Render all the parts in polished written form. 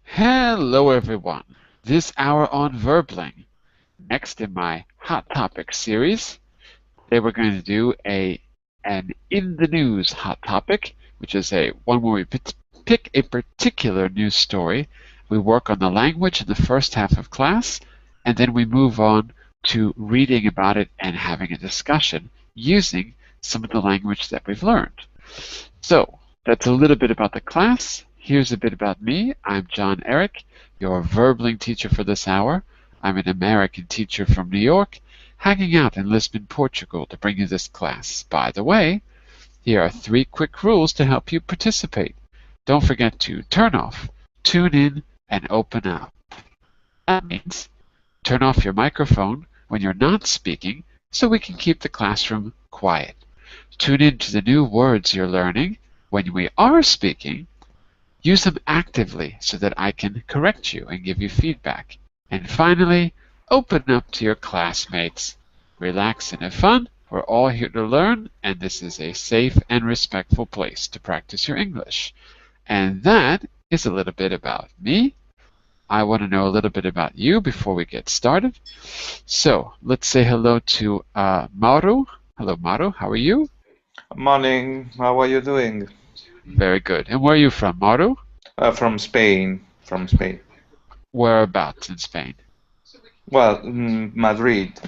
Hello everyone. This hour on Verbling. Next in my Hot Topic series, today we're going to do an In the News Hot Topic, which is one where we pick a particular news story. We work on the language in the first half of class, and then we move on to reading about it and having a discussion using some of the language that we've learned. So, that's a little bit about the class. Here's a bit about me. I'm Jon-Eric, your Verbling teacher for this hour. I'm an American teacher from New York, hanging out in Lisbon, Portugal to bring you this class. By the way, here are 3 quick rules to help you participate. Don't forget to turn off, tune in, and open up. That means turn off your microphone when you're not speaking so we can keep the classroom quiet. Tune in to the new words you're learning. When we are speaking, use them actively so that I can correct you and give you feedback. And finally, open up to your classmates. Relax and have fun. We're all here to learn, and this is a safe and respectful place to practice your English. And that is a little bit about me. I want to know a little bit about you before we get started. So let's say hello to Mauro. Hello, Mauro. How are you? Morning, how are you doing? Very good. And where are you from, Mauro? From Spain. From Spain. Whereabouts in Spain? Well, Madrid.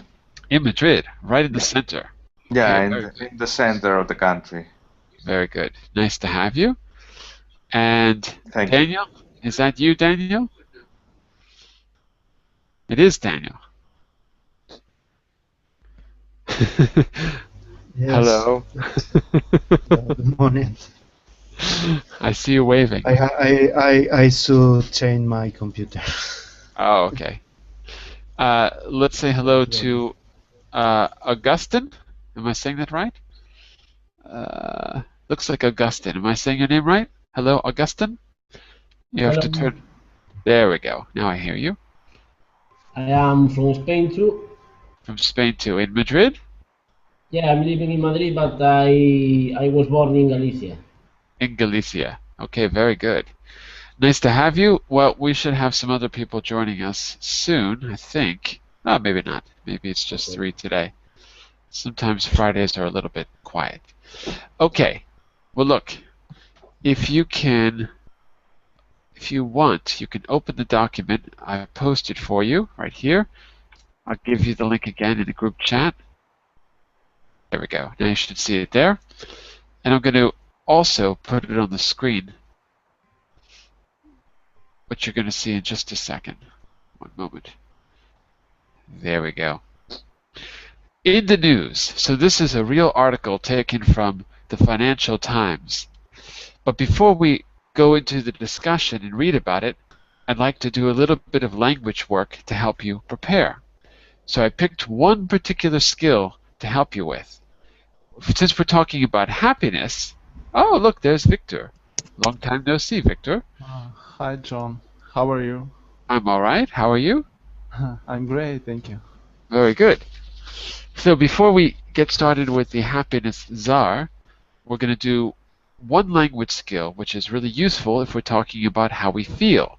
In Madrid, right in the center. Yeah, Okay, in the center of the country. very good. Nice to have you. And Thank you. Daniel, is that you, Daniel? It is Daniel. Yes. Hello. Good morning. I see you waving. I should change my computer. Oh, okay. Let's say hello to Augustine. Am I saying that right? Looks like Augustine. Am I saying your name right? Hello, Augustine? You have to turn. There we go. Now I hear you. I am from Spain too. From Spain too. In Madrid? Yeah, I'm living in Madrid, but I was born in Galicia. In Galicia. Okay, very good. Nice to have you. Well, we should have some other people joining us soon, I think. Oh, maybe not.Maybe it's just 3 today. Sometimes Fridays are a little bit quiet. Okay. Well, look. If you want, you can open the document I posted for you right here. I'll give you the link again in the group chat. There we go. Now you should see it there. And I'm going to also put it on the screen, which you're going to see in just a second. One moment. There we go. In the news. So this is a real article taken from the Financial Times. But before we go into the discussion and read about it, I'd like to do a little bit of language work to help you prepare. So I picked one particular skill to help you with. Since we're talking about happiness, oh, look, there's Victor. Long time no see, Victor. Hi, John. How are you? I'm all right. How are you? I'm great, thank you. Very good. So before we get started with the happiness czar, we're going to do one language skill, which is really useful if we're talking about how we feel.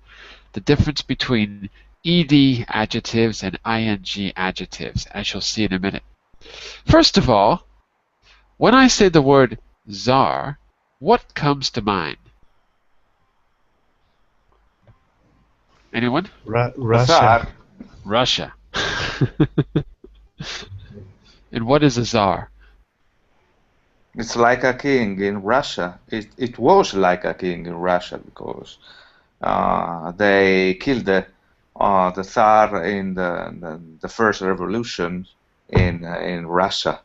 The difference between ed adjectives and ing adjectives, as you'll see in a minute. First of all, when I say the word czar, what comes to mind? Anyone? Russia. Russia. And what is a czar? It's like a king in Russia. It was like a king in Russia because they killed the czar in the first revolution in Russia.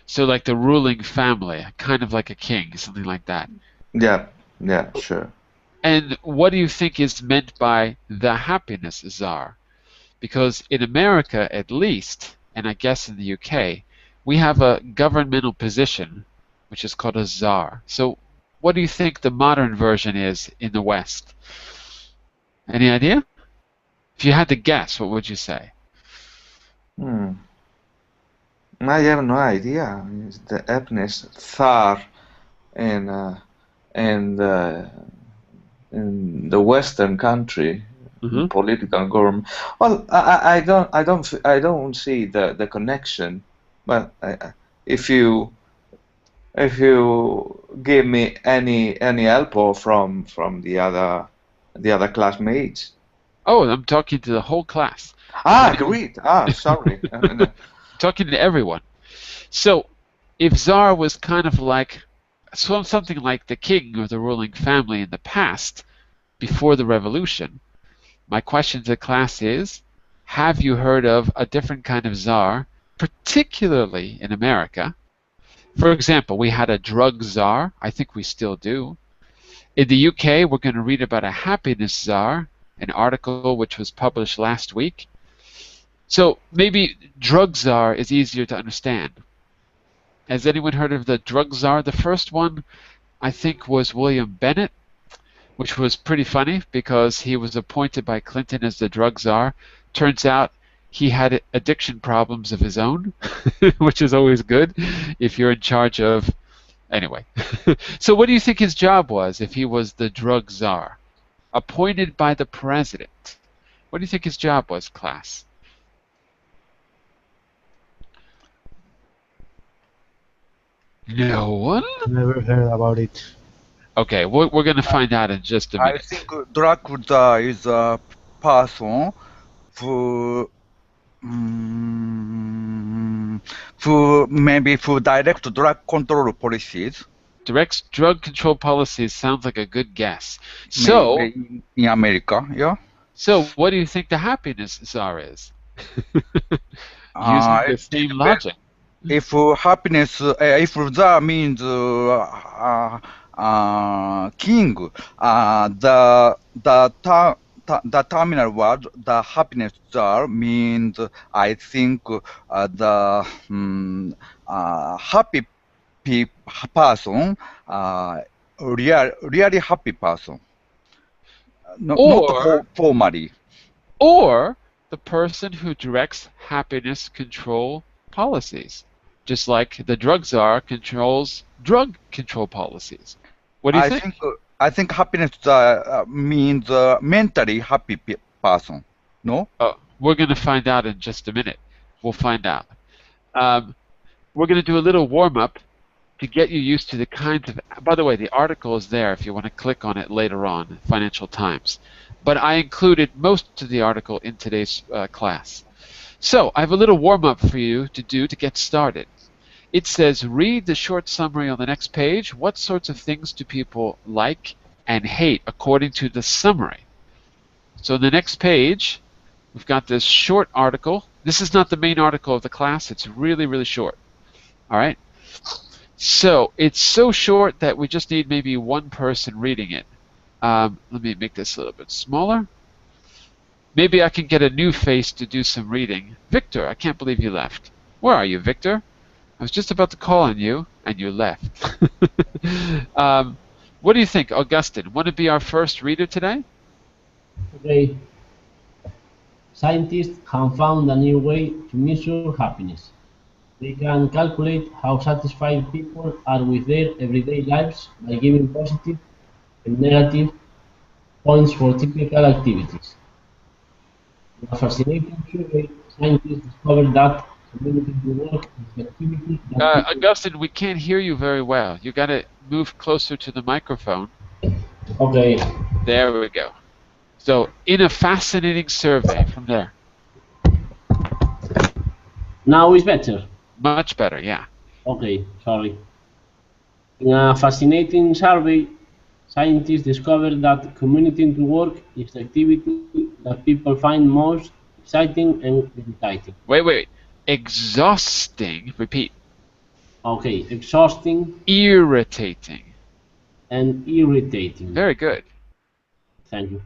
So like the ruling family, kind of like a king, something like that. Yeah, sure. And what do you think is meant by the happiness czar? Because in America, at least, and I guess in the UK, we have a governmental position which is called a czar. So what do you think the modern version is in the West? Any idea? If you had to guess, what would you say? I have no idea. It's the happiness czar and in the Western country, Mhm. political government. Well, I don't see the connection. But if you if you give me any help or from the other classmates. Oh, I'm talking to the whole class. Ah, great. Ah, sorry. Talking to everyone. So, if Tsar was kind of like something like the king or the ruling family in the past, before the revolution, my question to the class is, have you heard of a different kind of Tsar, particularly in America? For example, we had a drug czar. I think we still do. In the UK, we're going to read about a happiness czar, an article which was published last week. So maybe drug czar is easier to understand. Has anyone heard of the drug czar? The first one, I think, was William Bennett, which was pretty funny because he was appointed by Clinton as the drug czar. Turns out he had addiction problems of his own, which is always good if you're in charge of... Anyway. So what do you think his job was if he was the drug czar? Appointed by the president. What do you think his job was, class? No one? Never heard about it. Okay, we're going to find out in just a I minute. think Dracula is a person who who direct drug control policies. Direct drug control policies sounds like a good guess. So, Maybe in America, yeah. so what do you think the happiness czar is? Using I the same logic. If happiness, if the means king, the terminal word, the happiness czar means, I think, happy person, really happy person. Not formally. Or the person who directs happiness control policies, just like the drug czar controls drug control policies. What do you think? I think happiness means mentally happy person. No? We're going to find out in just a minute. We'll find out. We're going to do a little warm-up to get you used to the kinds of... By the way, the article is there if you want to click on it later on, Financial Times. But I included most of the article in today's class. So I have a little warm-up for you to do to get started. It says, read the short summary on the next page. What sorts of things do people like and hate according to the summary? So the next page, we've got this short article. This is not the main article of the class. It's really, really short. All right? So it's so short that we just need maybe one person reading it. Let me make this a little bit smaller. Maybe I can get a new face to do some reading. Victor, I can't believe you left. Where are you, Victor? I was just about to call on you, and you left. What do you think, Augustine? Want to be our first reader today? Okay. Scientists have found a new way to measure happiness. They can calculate how satisfied people are with their everyday lives by giving positive and negative points for typical activities. In a fascinating survey, scientists discovered that community work is the activity that Augustine, we can't hear you very well. You got to move closer to the microphone. Okay. There we go. So, in a fascinating survey, from there. Now it's better. Much better, yeah. Okay, sorry. In a fascinating survey, scientists discovered that commuting to work is the activity that people find most exciting and irritating. Wait. Exhausting. Repeat. Okay, exhausting. Irritating. And irritating. Very good. Thank you.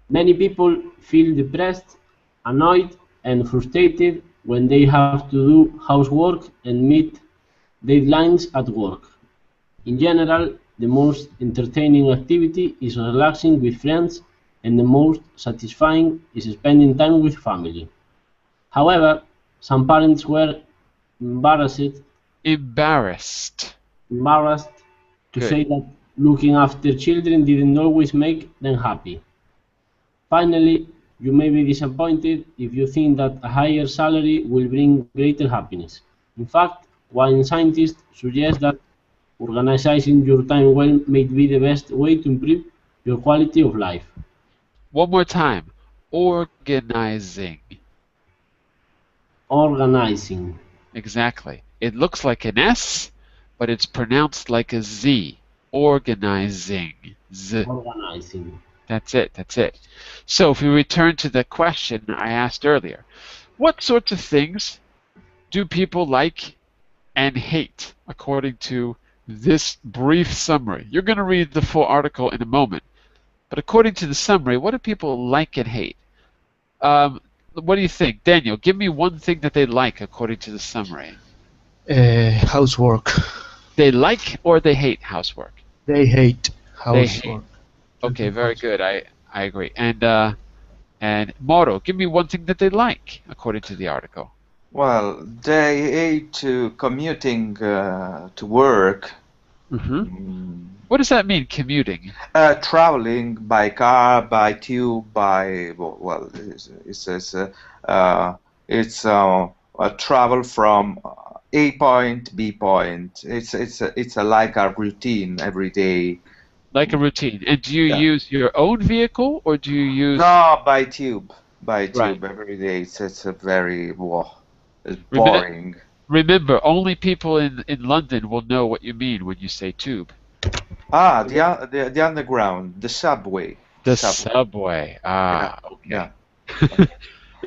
Many people feel depressed, annoyed, and frustrated when they have to do housework and meet deadlines at work. In general, the most entertaining activity is relaxing with friends, and the most satisfying is spending time with family. However, some parents were embarrassed Embarrassed. to Good. say that Looking after children didn't always make them happy. Finally, you may be disappointed if you think that a higher salary will bring greater happiness. In fact, one scientist suggests that organizing your time well may be the best way to improve your quality of life. One more time. Organizing. Organizing. Exactly. It looks like an S, but it's pronounced like a Z. Organizing. Z. Organizing. That's it. That's it. So if we return to the question I asked earlier, what sorts of things do people like and hate according to this brief summary? You're going to read the full article in a moment, but according to the summary, what do people like and hate? What do you think? Daniel, give me one thing that they like according to the summary. Housework. They like or they hate housework? They hate They housework. hate. Okay, very good. I agree. And Moro, give me one thing that they like according to the article. Well, they hate to commuting to work. What does that mean, commuting? Traveling by car, by tube, by well, it says it's a travel from A point to B point. It's like a routine every day. Like a routine. And do you use your own vehicle or do you use? No, by tube. By tube Right. every day. It's a very it's boring. Remember, only people in London will know what you mean when you say tube. Ah, the underground, the subway. The subway. Ah, Yeah. okay.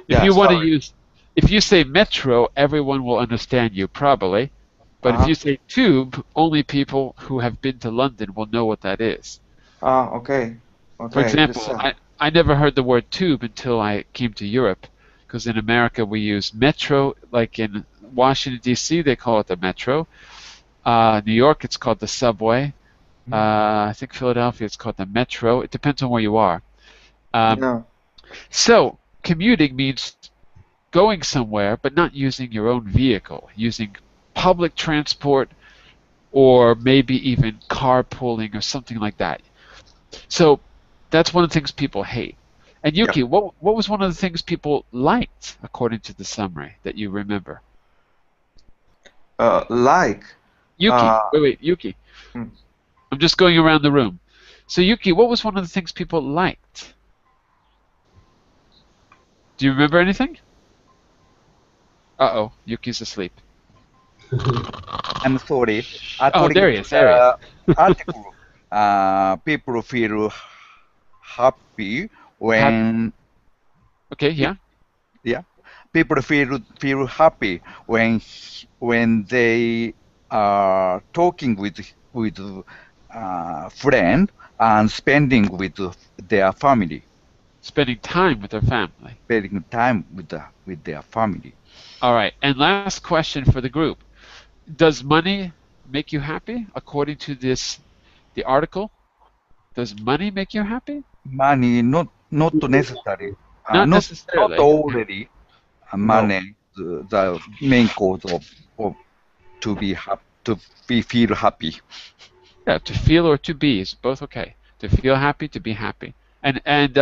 Yeah, If you want to sorry. if you say metro, everyone will understand you probably. But if you say tube, only people who have been to London will know what that is. Ah, okay. Okay. For example, I never heard the word tube until I came to Europe, because in America we use metro, like in Washington, D.C., they call it the metro. New York, it's called the subway. I think Philadelphia, it's called the metro. It depends on where you are. Yeah. So, commuting means going somewhere, but not using your own vehicle, using public transport or maybe even carpooling or something like that. So, that's one of the things people hate. And Yuki, what was one of the things people liked, according to the summary, that you remember? Like. Yuki, wait, Yuki. I'm just going around the room. So, Yuki, what was one of the things people liked? Do you remember anything? Uh-oh, Yuki's asleep. I'm sorry. Oh, there he is. Article, people feel happy when. Okay, yeah. Yeah, people feel happy when they are talking with friend and spending with their family. Spending time with their family. Spending time with their family. All right, and last question for the group. Does money make you happy, according to the article? Does money make you happy? Money, not necessary. Not necessarily. Not already. Money, the main cause of to feel happy. Yeah, to feel or to be is both okay. To feel happy, to be happy. And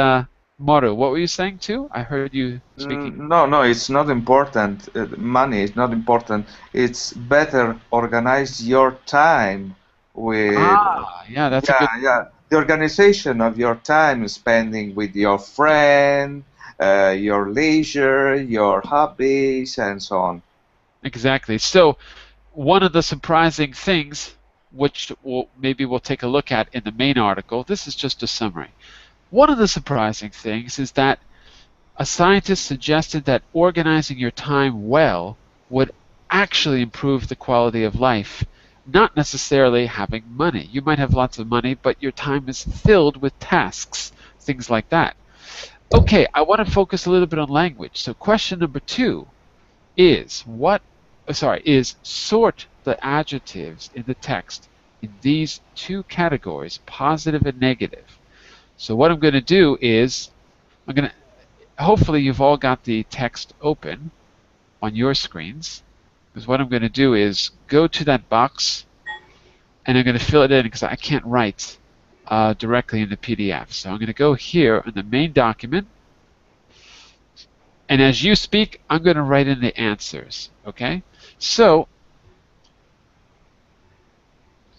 Moro, what were you saying too? I heard you speaking. No, it's not important. Money is not important. It's better organize your time with. Yeah, that's a good. Yeah. The organization of your time spending with your friend, your leisure, your hobbies, and so on. Exactly. So, one of the surprising things, which maybe we'll take a look at in the main article, this is just a summary. One of the surprising things is that a scientist suggested that organizing your time well would actually improve the quality of life, not necessarily having money. You might have lots of money, but your time is filled with tasks, things like that. Okay, I want to focus a little bit on language. So question number 2 is sort the adjectives in the text in these two categories, positive and negative. So what I'm going to do is, hopefully you've all got the text open on your screens, because what I'm going to do is go to that box and I'm going to fill it in because I can't write directly in the PDF. So I'm going to go here in the main document, and as you speak, I'm going to write in the answers. Okay? So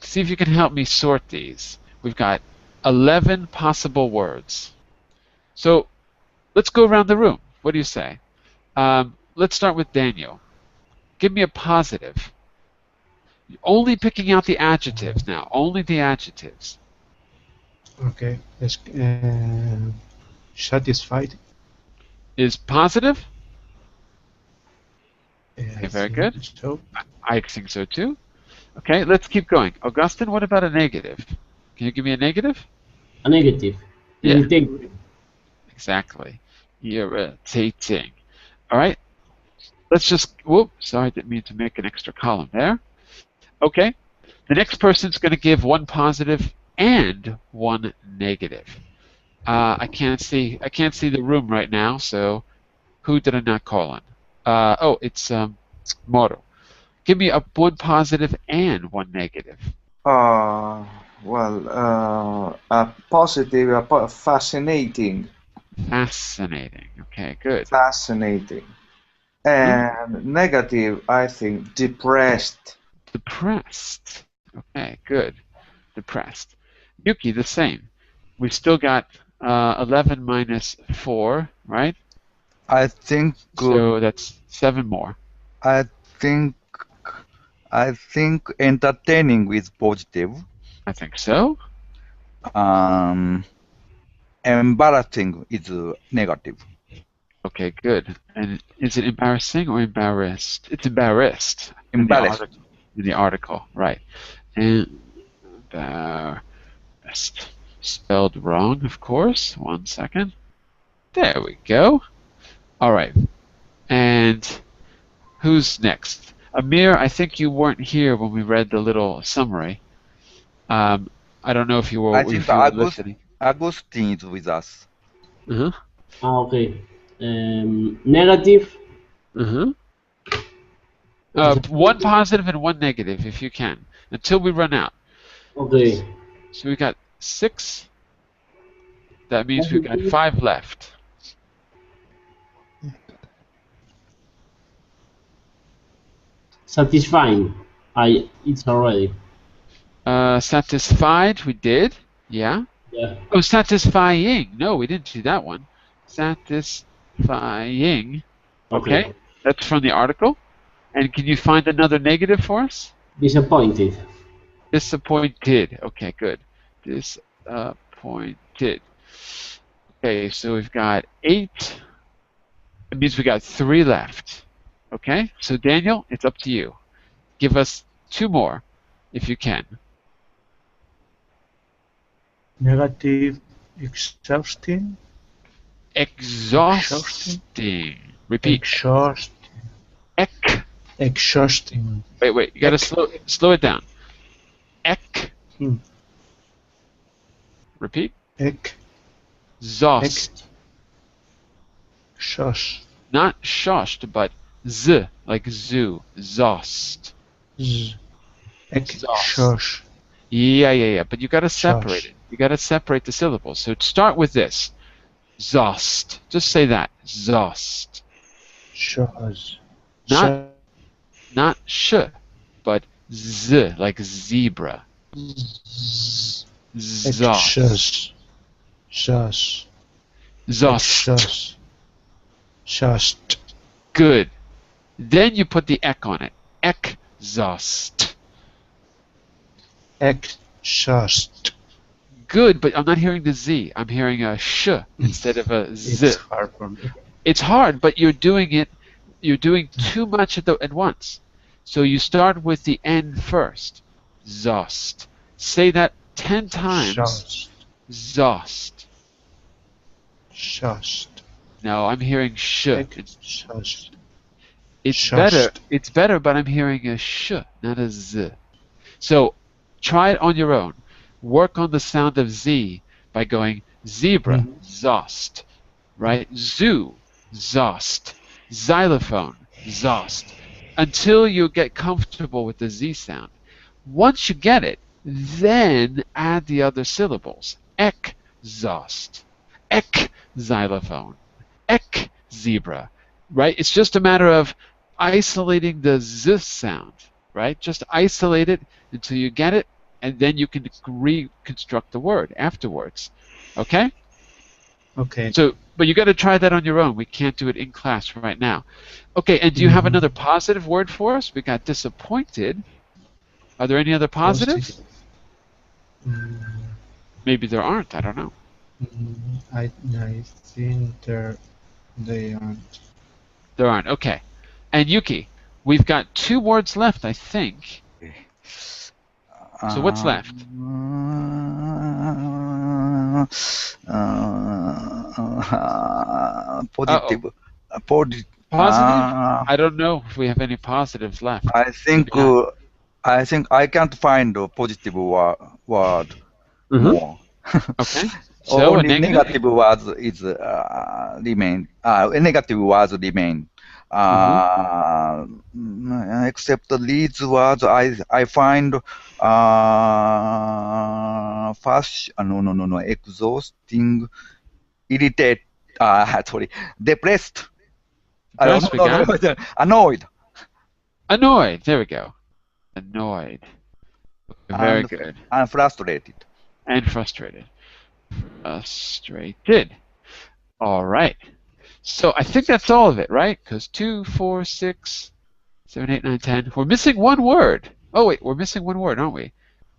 see if you can help me sort these. We've got 11 possible words. So let's go around the room. What do you say? Let's start with Daniel. Give me a positive. Only picking out the adjectives now. Only the adjectives. Okay. Satisfied. Is positive? I very think good. So. I think so too. Okay, let's keep going. Augustine, what about a negative? Can you give me a negative? A negative. Yeah. Irritating. Exactly. Irritating. All right. Let's just, whoop, sorry, I didn't mean to make an extra column there. Okay. The next person's going to give one positive and one negative. I can't see the room right now, so who did I not call on? Oh, it's Moro. Give me one positive and one negative. Well, a positive, fascinating. Fascinating. Okay, good. Fascinating. And negative, I think, depressed. Depressed. Okay, good. Depressed. Yuki, the same. We've still got 11 minus 4, right? I think So that's 7 more. I think entertaining is positive. I think so. Embarrassing is negative. Okay, good. And is it embarrassing or embarrassed? It's embarrassed. Embarrassed. In the article, right. Embarrassed. Spelled wrong, of course. 1 second. There we go. All right. And who's next? Amir, I think you weren't here when we read the little summary. I don't know if you were, I think listening. Agustin is with us. Uh-huh. Okay. Negative. Uh-huh. One positive and one negative, if you can, until we run out. Okay. So we got 6. That means we've got 5 left. Satisfying. It's already. Satisfied, we did. Yeah. Yeah. Oh, satisfying. No, we didn't do that one. Satisfying. Okay. That's from the article. And can you find another negative for us? Disappointed. Disappointed. Okay, good. Disappointed. Okay, so we've got 8. It means we got 3 left. Okay, so Daniel, it's up to you. Give us 2 more, if you can. Negative. Exhausting. Exhausting. Repeat. Exhausting. Wait. You gotta slow it down. Repeat. Exhaust. Exhaust. Not shoshed, but z, like zoo. Zost. Exhaust. Yeah. But you gotta separate it. You gotta separate the syllables. So start with this. Zost. Just say that. Zost. Shows. Not sh, but z, like zebra. Zost. Zost. Just. Good. Then you put the ek on it. Exhaust. Exhaust. Good, but I'm not hearing the z. I'm hearing a sh instead of a z. It's hard for me. It's hard, but you're doing it. You're doing too much at once. So you start with the n first. Zost. Say that 10 times. Zost. No, I'm hearing sh. It's better. It's better, but I'm hearing a sh, not a z. So try it on your own. Work on the sound of z by going zebra, zost, right? Zoo, zost, xylophone, zost, until you get comfortable with the z sound. Once you get it, then add the other syllables. Exhaust, xylophone, zebra, right? It's just a matter of isolating the z sound, right? Just isolate it until you get it, and then you can reconstruct the word afterwards. Okay? Okay. So, but you got to try that on your own. We can't do it in class right now. Okay, and do you have another positive word for us? We got disappointed. Are there any other positives? Maybe there aren't. I don't know. I think they aren't. There aren't. Okay. And Yuki, we've got 2 words left, I think. So what's left? Positive. Positive? I don't know if we have any positives left. I think I can't find a positive word more. Okay. So Only a negative words is remain. Negative words remain. Except these words, I find no, exhausting, irritate. Sorry, depressed. Annoyed. Annoyed. There we go. Annoyed. Very good. And frustrated. And frustrated. Frustrated. All right. So I think that's all of it, right? Because 2, 4, 6, 7, 8, 9, 10. We're missing one word. Oh, wait. We're missing one word, aren't we?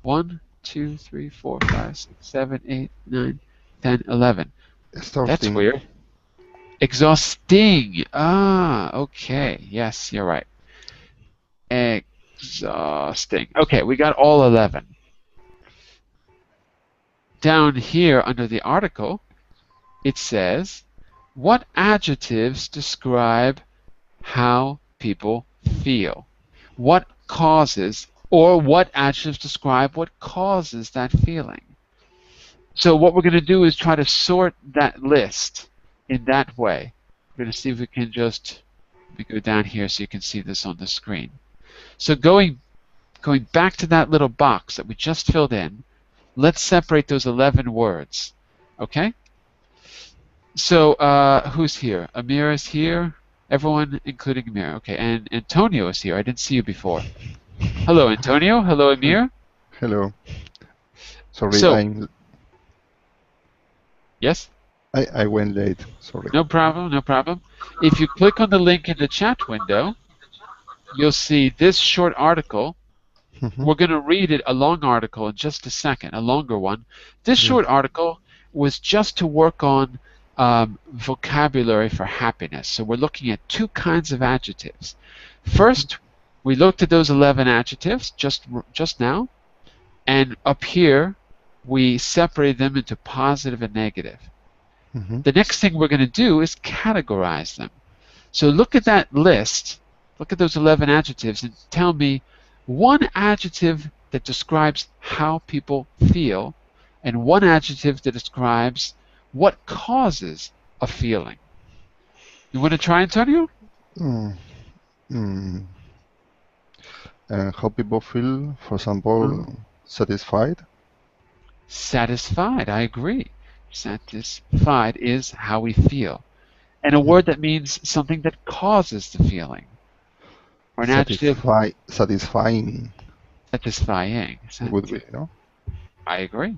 1, 2, 3, 4, 5, 6, 7, 8, 9, 10, 11. That's weird. Exhausting. Ah, okay. Yes, you're right. Exhausting. Okay, we got all 11. Down here under the article, it says, what adjectives describe how people feel? What causes, or what adjectives describe what causes that feeling? So what we're going to do is try to sort that list in that way. We're going to see if we can just, let me go down here so you can see this on the screen. So going back to that little box that we just filled in, let's separate those 11 words. Okay? So who's here? Amir is here. Everyone, including Amir. Okay, and Antonio is here. I didn't see you before. Hello, Antonio. Hello, Amir. Hello. Sorry, So, yes? I went late. Sorry. No problem, no problem. If you click on the link in the chat window, you'll see this short article. We're going to read it, a long article, in just a second, a longer one. This short article was just to work on vocabulary for happiness. So we're looking at 2 kinds of adjectives. First, we looked at those 11 adjectives just now, and up here we separated them into positive and negative. The next thing we're going to do is categorize them. So look at that list, look at those 11 adjectives, and tell me one adjective that describes how people feel and one adjective that describes what causes a feeling. You want to try, Antonio? How people feel, for example, satisfied? Satisfied, I agree. Satisfied is how we feel. And a word that means something that causes the feeling. Or an adjective. Satisfying. Satisfying. Would be, no? I agree.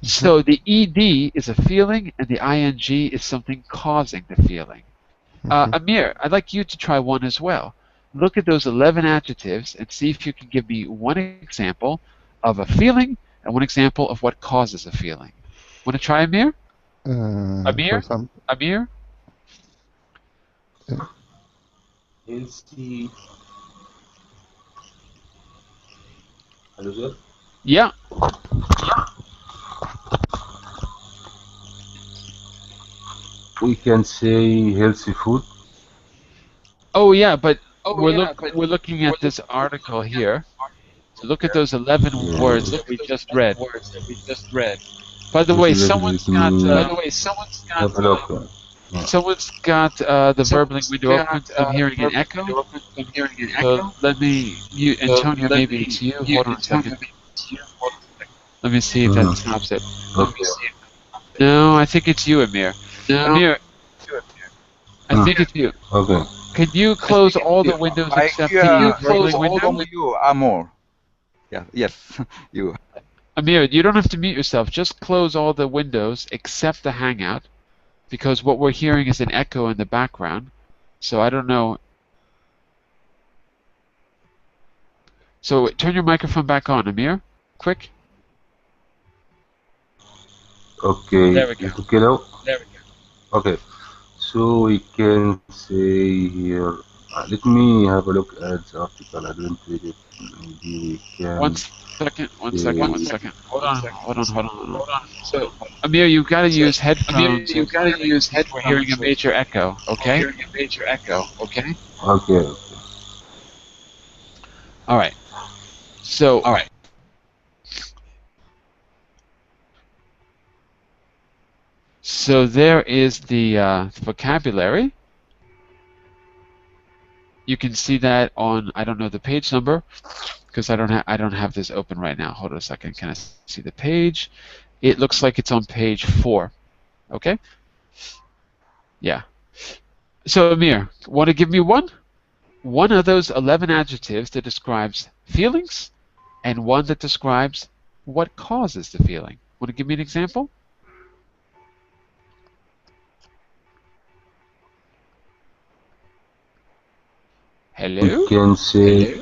So the ED is a feeling, and the ING is something causing the feeling. Amir, I'd like you to try one as well. Look at those 11 adjectives and see if you can give me one example of a feeling and one example of what causes a feeling. Want to try, Amir? Amir? Amir? Let's see. Hello, Yeah. We can say healthy food. Oh yeah, but we're looking at this article here. So look at those 11 words that we just read. By the way, someone's got the Verbling window open. I'm hearing an echo. So let me mute Antonio, maybe it's you. Hold on a second. Let me see if that stops it. Okay. No, I think it's you, Amir. Amir, I think it's you. Okay. Can you close all the windows I except hear the close verbling all window? of you, Amor. Yeah, yes, you. Amir, you don't have to mute yourself. Just close all the windows except the Hangout, because what we're hearing is an echo in the background. So I don't know. So turn your microphone back on, Amir. Quick. Okay. There we go. It's okay now? There we go. Okay. So we can say here. Let me have a look at the article. I didn't read it. Maybe we can. One second. Hold on. So, Amir, you've got to use headphones. We're hearing a major echo. Okay. Okay. All right. So. So there is the vocabulary. You can see that on, I don't know the page number, because I don't have this open right now. Hold on a second. Can I see the page? It looks like it's on page 4. Okay? Yeah. So Amir, want to give me one of those 11 adjectives that describes feelings, and one that describes what causes the feeling. Want to give me an example? Hello? We can say.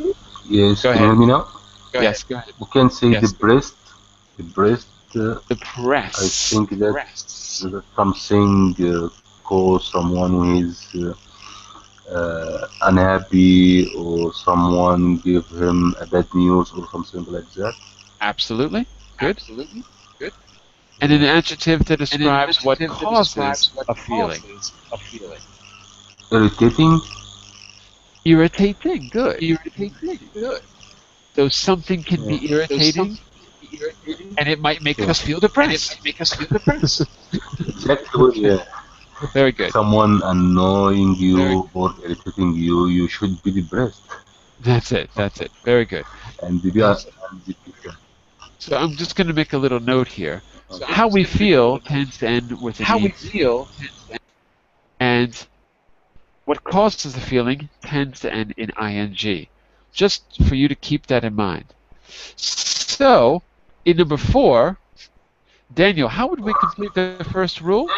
Yes. Go Can you hear ahead. me now? Yes, go ahead. We can say Yes. the breast. The breast. The press. I think that's something cause someone who is unhappy, or someone give him a bad news or something like that. Absolutely. Good. And an adjective that describes what causes a feeling. Irritating. Irritating. Good. So something can be irritating, and it might make us feel depressed. Exactly. Yeah. Very good. Someone annoying you or irritating you, you should be depressed. That's it. Very good. And So I'm just going to make a little note here. How we feel tends to end with an E. And what causes the feeling tends to end in ing. Just for you to keep that in mind. So, in number 4, Daniel, how would we complete the first rule?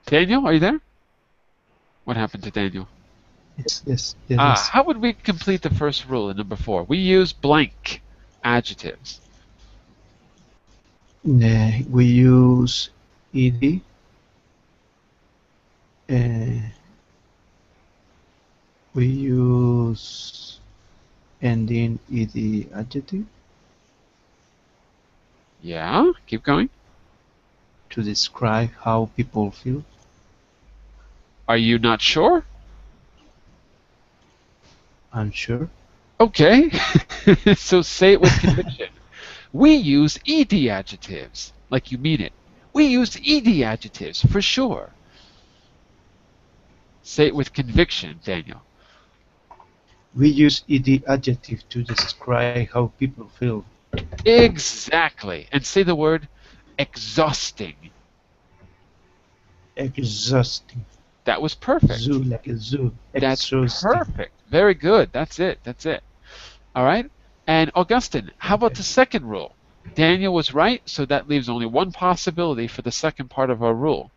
Daniel, are you there? What happened to Daniel? Yes. How would we complete the first rule in number 4? We use blank adjectives. We use ed. We use ending ed adjective Yeah, keep going. to describe how people feel. Are you not sure? I'm sure. Okay. So say it with conviction. We use ed adjectives, like you mean it. We use ed adjectives, for sure. Say it with conviction, Daniel. We use ed adjective to describe how people feel. Exactly. And say the word exhausting. Exhausting. That was perfect. Zoo, like a zoo. That's Exhausting. perfect. Very good. That's it. All right. And Augustine, how about the second rule? Daniel was right, so that leaves only one possibility for the second part of our rule.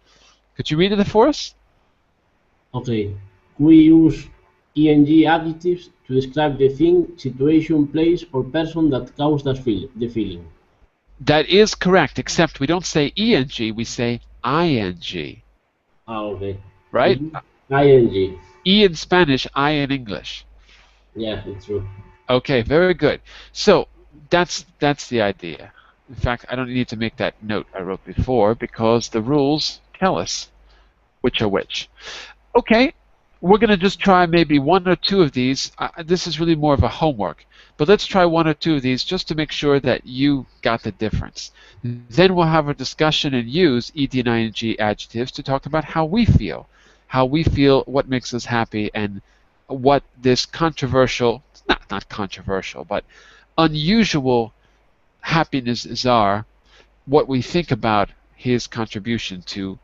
Could you read it for us? Okay. We use ing adjectives to describe the thing, situation, place, or person that caused the feeling. That is correct, except we don't say eng, we say ing. Okay. Right? Ing. E in Spanish, I in English. Yeah, it's true. Okay, very good. So that's the idea. In fact, I don't need to make that note I wrote before because the rules tell us which are which. Okay, we're going to just try maybe one or two of these. This is really more of a homework, but let's try one or two of these just to make sure that you got the difference. Then we'll have a discussion and use ed and ing adjectives to talk about how we feel, what makes us happy, and what this controversial, not controversial, but unusual happiness czar, what we think about his contribution to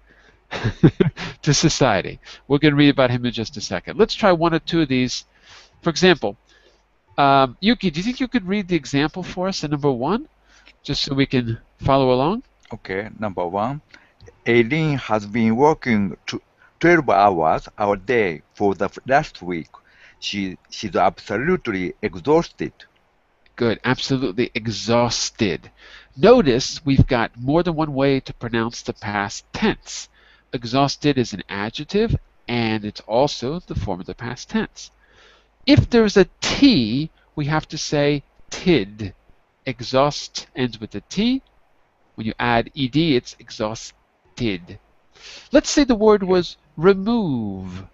to society. We're going to read about him in just a second. Let's try one or two of these. For example, Yuki, do you think you could read the example for us in number 1, just so we can follow along? Okay, number 1. Aileen has been working 12 hours a day for the last week. She's absolutely exhausted. Good, absolutely exhausted. Notice we've got more than one way to pronounce the past tense. Exhausted is an adjective, and it's also the form of the past tense. If there's a T, we have to say tid. Exhaust ends with a T. When you add ed, it's exhausted. Let's say the word was remove.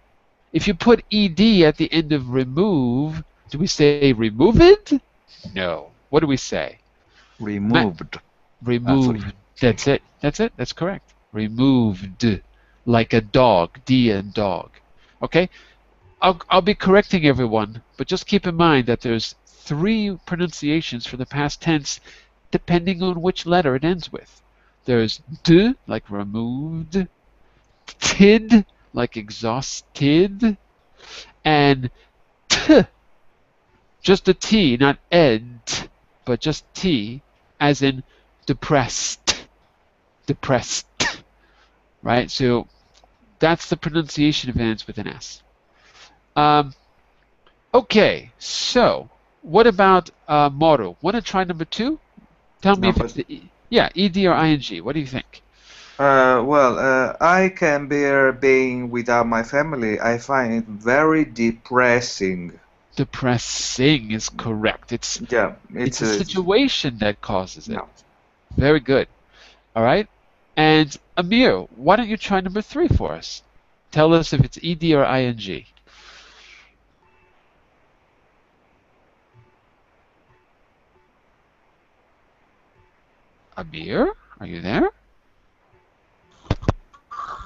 If you put ed at the end of remove, do we say removed? No. What do we say? Removed. Removed. That's it. That's it. That's correct. Removed. Like a dog. D and dog. Okay? I'll be correcting everyone, but just keep in mind that there's 3 pronunciations for the past tense depending on which letter it ends with. There's d, like removed, tid, like exhausted, and t, just a T, not ed, but just T, as in depressed. Depressed. Right? So that's the pronunciation of it ends with an S. Okay, so what about Moru? Want to try number 2? Tell me if it's ed or ing. What do you think? I can bear being without my family. I find it very depressing. Depressing is correct. It's a situation that causes it. No. Very good. All right. And Amir, why don't you try number 3 for us? Tell us if it's ed or ing. Amir, are you there?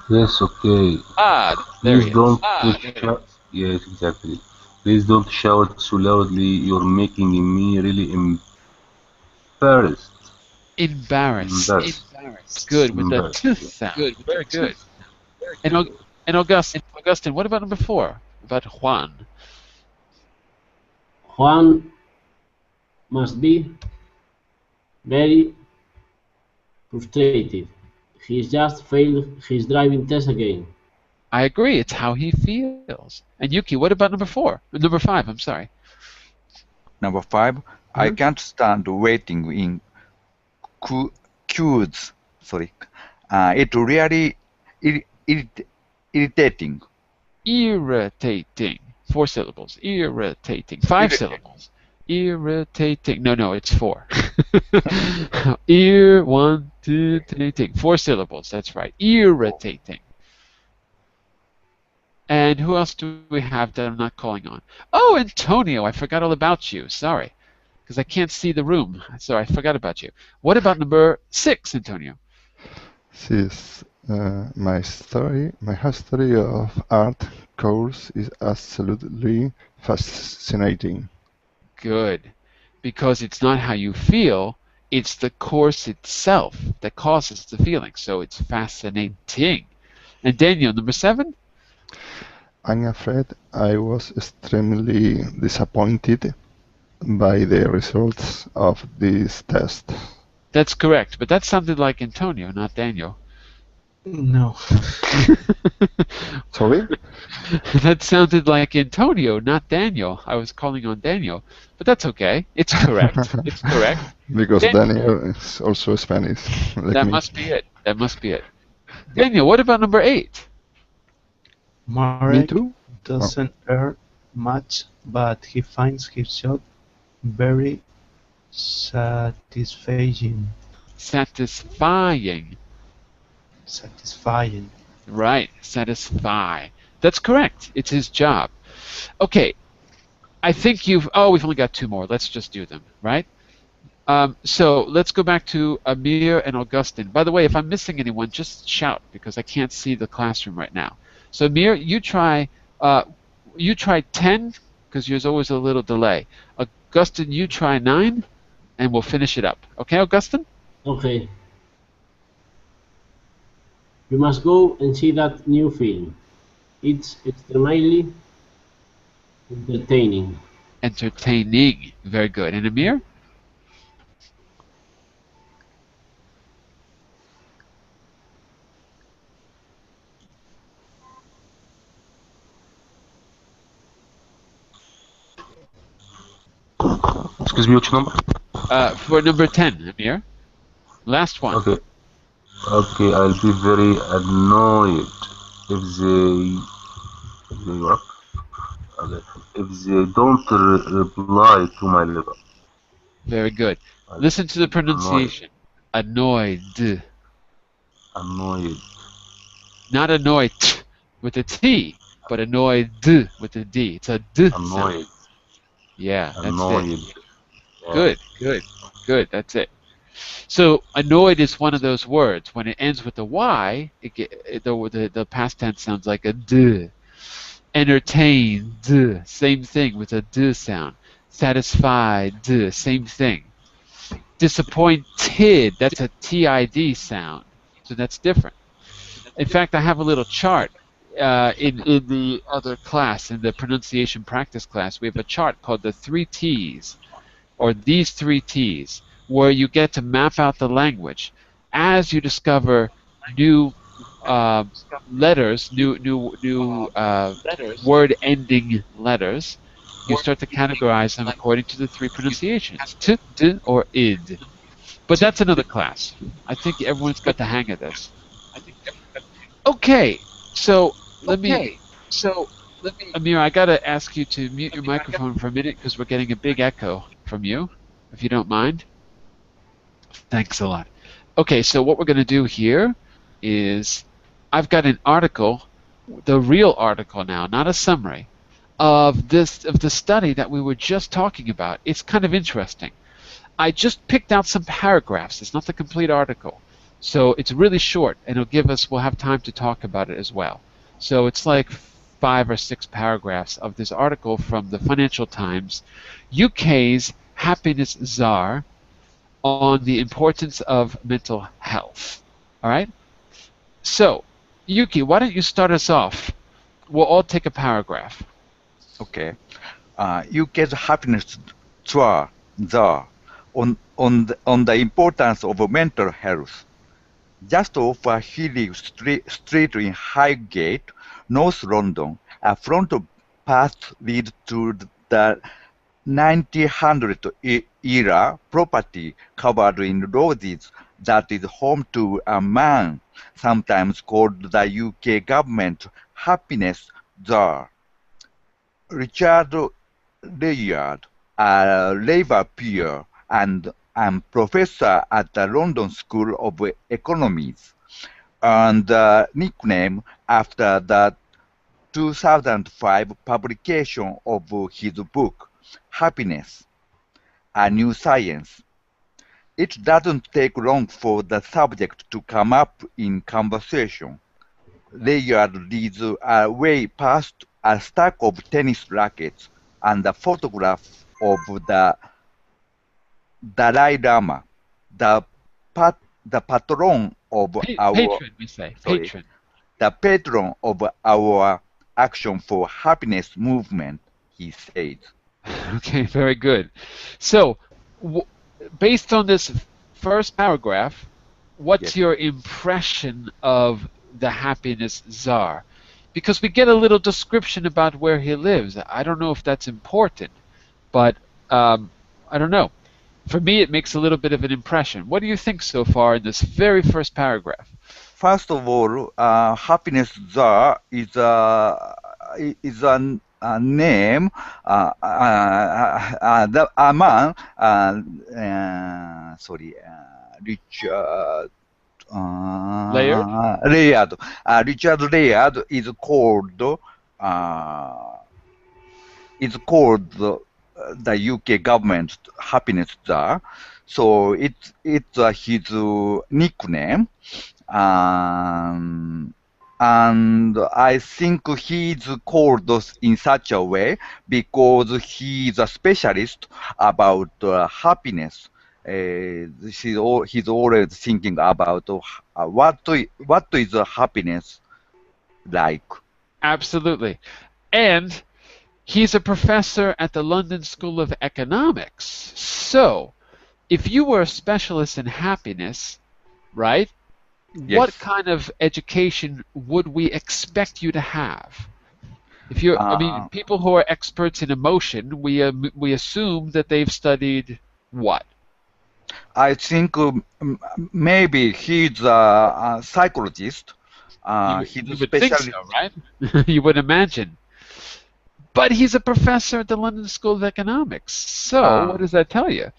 Yes, okay. There Please don't shout. Yes, exactly. Please don't shout so loudly. You're making me really embarrassed. Embarrassed. Good, with the t sound. Good, very good. And Augustine, what about number 4? About Juan. Juan must be very frustrated. He's just failed his driving test again. I agree. It's how he feels. And Yuki, what about number 4? Number 5, I'm sorry. Number 5. I can't stand waiting in queues. Sorry. It really irritating. Irritating. 4 syllables. Irritating. 5 syllables. Irritating. No, it's 4. Irritating. 4 syllables. That's right. Irritating. And who else do we have that I'm not calling on? Oh, Antonio. I forgot all about you. Sorry. Because I can't see the room. So I forgot about you. What about number 6, Antonio? Sis, my history of art course is absolutely fascinating. Good. Because it's not how you feel, it's the course itself that causes the feeling. So it's fascinating. And Daniel, number 7? I'm afraid I was extremely disappointed by the results of this test. That's correct, but that sounded like Antonio, not Daniel. No. Sorry? That sounded like Antonio, not Daniel. I was calling on Daniel, but that's okay. It's correct. It's correct. Because Daniel is also Spanish. Like that me. must be it. That must be it. Daniel, what about number 8? Marek Me too? doesn't earn much, but he finds his job very satisfying. Satisfying. Satisfying. Right. Satisfy. That's correct. It's his job. Okay. I think we've only got 2 more. Let's just do them, right? So let's go back to Amir and Augustine. By the way, if I'm missing anyone, just shout because I can't see the classroom right now. So Amir, you try you try 10, because there's always a little delay. Augustine, you try 9, and we'll finish it up. Okay, Augustine? Okay. You must go and see that new film. It's extremely entertaining. Entertaining. Very good. And Amir? Excuse me, which number? For number 10, Amir. Last one. Okay. Okay, I'll be very annoyed if they work. Okay. If they don't reply to my letter. Very good. Listen to the pronunciation. Annoyed. Annoyed. Not annoyed with a T, but annoyed with a D. It's a D Annoyed. sound. Yeah, that's Annoyed. it. Good, good, good. That's it. So annoyed is one of those words. When it ends with a Y, the past tense sounds like a D. Entertained, same thing with a D sound. Satisfied, same thing. Disappointed, that's a TID sound. So that's different. In fact, I have a little chart in the other class, in the pronunciation practice class. We have a chart called the 3 T's, or these 3 T's, where you get to map out the language. As you discover new letters, new word-ending letters, you start to categorize them according to the 3 pronunciations, t, d, or id. But that's another class. I think everyone's got the hang of this. Okay, so let me, Amir, I gotta ask you to mute your microphone for a minute because we're getting a big echo from you, if you don't mind. Thanks a lot. Okay, so what we're gonna do here is, I've got an article, the real article now, not a summary, of the study that we were just talking about. It's kind of interesting. I just picked out some paragraphs. It's not the complete article. So it's really short, and we'll have time to talk about it as well. So it's like 5 or 6 paragraphs of this article from the Financial Times, UK's happiness czar, on the importance of mental health. All right? So, Yuki, why don't you start us off? We'll all take a paragraph. Okay. UK's happiness czar on the importance of mental health. Just off a hilly street in Highgate, North London, a front path leads to the 1900 era property covered in roses that is home to a man sometimes called the UK government happiness czar. Richard Layard, a Labour peer and professor at the London School of Economics, earned the nickname after the 2005 publication of his book, Happiness, A New Science. It doesn't take long for the subject to come up in conversation. Layard leads way past a stack of tennis rackets and a photograph of the Dalai Lama, the patron of patron, we say. Patron. The patron of our Action for Happiness movement, he said. Okay, very good. So, based on this first paragraph, what's your impression of the happiness czar? Because we get a little description about where he lives. I don't know if that's important, but I don't know. For me, it makes a little bit of an impression. What do you think so far in this very first paragraph? First of all, happiness czar is a name, a man, Richard Layard? Richard Layard is called the UK government happiness czar, so it's his nickname. And I think he's called in such a way because he's a specialist about happiness. He's always thinking about what is happiness like. Absolutely. And he's a professor at the London School of Economics. So, if you were a specialist in happiness, right? Yes. What kind of education would we expect you to have? If you're, I mean, people who are experts in emotion, we assume that they've studied what? I think maybe he's a psychologist. He's You a would think specialist. so, right? You would imagine. But he's a professor at the London School of Economics. So, what does that tell you?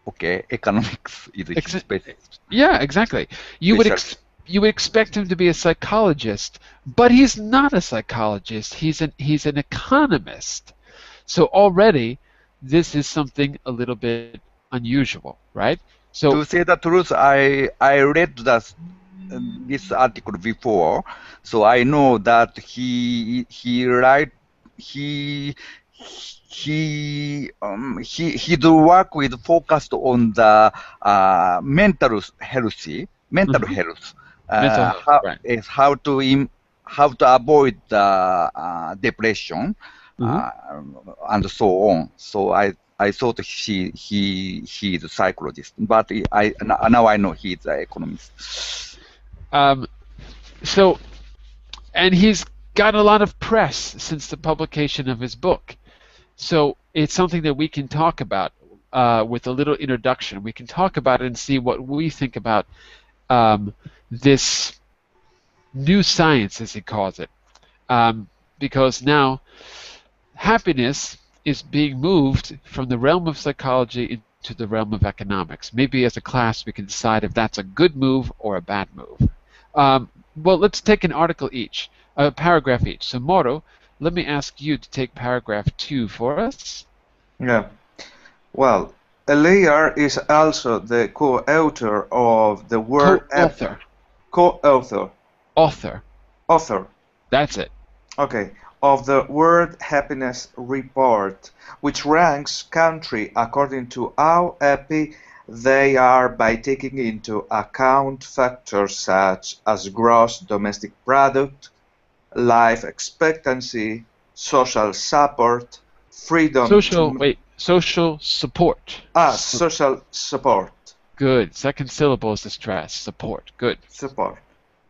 Okay, economics is his specialist. Yeah, exactly. You would expect him to be a psychologist, but he's not a psychologist. He's an economist. So already, this is something a little bit unusual, right? So to say the truth, I read this article before, so I know that his work is focused on the mental health. Mental health, right. Is how to avoid the depression and so on. So I thought he's a psychologist, but now I know he's an economist. So, and he's got a lot of press since the publication of his book. So it's something that we can talk about with a little introduction. We can talk about it and see what we think about this new science, as he calls it. Because now happiness is being moved from the realm of psychology into the realm of economics. Maybe as a class we can decide if that's a good move or a bad move. Well, let's take an article each, a paragraph each. So Moro, let me ask you to take paragraph 2 for us. Yeah. Well, Eliar is also the co-author of the word... Co-author. Co-author. Author. Author. That's it. Okay. Of the World Happiness Report, which ranks countries according to how happy they are by taking into account factors such as gross domestic product, life expectancy, social support, freedom social support. Social support. Good. Second syllable is the stress. Support. Good. Support.